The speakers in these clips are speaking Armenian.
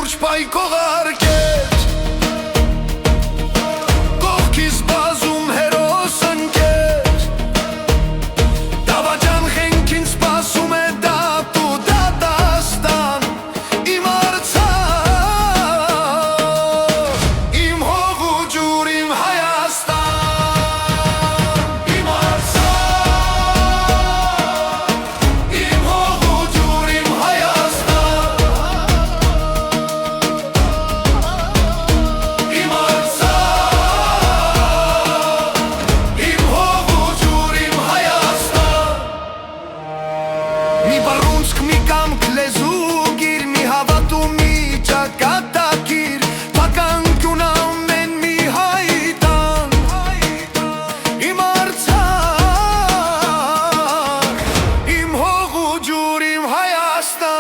լուրջ պայքողարկեր Կողքիս բազում հերոս ընկեր Դավաճան խենքին սպասում է դատ ու դատաստան Իմ արցախ, իմ հող ու ջուր, իմ Հայաստան Իմ արցախ, իմ հող ու ջուր, իմ Հայաստան Իմ արցախ, իմ հող ու ջուր, իմ Հայաստան Մի բառունցք, մի կամք լեզուգիր, մի հավատում, մի ճակատագիր Փականքյուն ամեն մի հայտան Իմ արցախ, իմ հող ու ջուր, իմ Հայաստան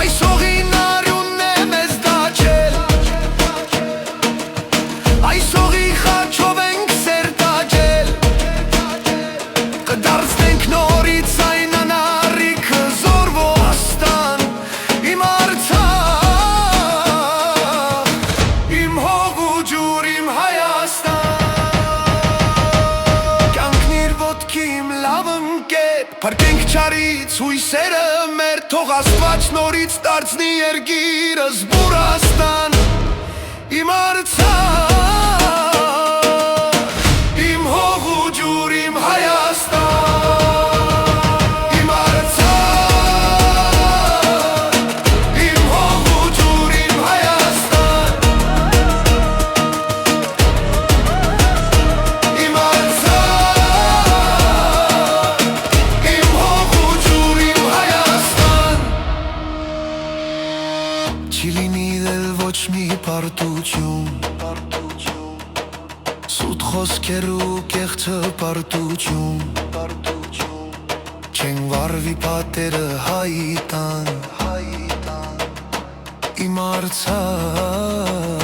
Այս հողին արյունն է մեզ դաչել Այս հողի խաչով ենք սեր տաճել Կդարձնենք նորից այն անառիքը զորվոստան Իմ արցախ, իմ հող ու ջուր, իմ Հայաստան Կյանքն իր ոտքի իմ լավ ընկեր Փրկենք չարից հույսերը մեր Թող Աստված նորից դարձնի երկիրս Բուրաստան Իմ արցախ, իմ հող ու ջուր, իմ Հայաստան Իմ արցախ, իմ հող ու ջուր, իմ Հայաստան Իմ արցախ, իմ հող ու ջուր, իմ Հայաստան Չի լինի դել ոչ մի պարտություն Սուտ խոսքեր ու կեղծը պարտություն Չեն վարվի պատերը հայտան Իմ արցախ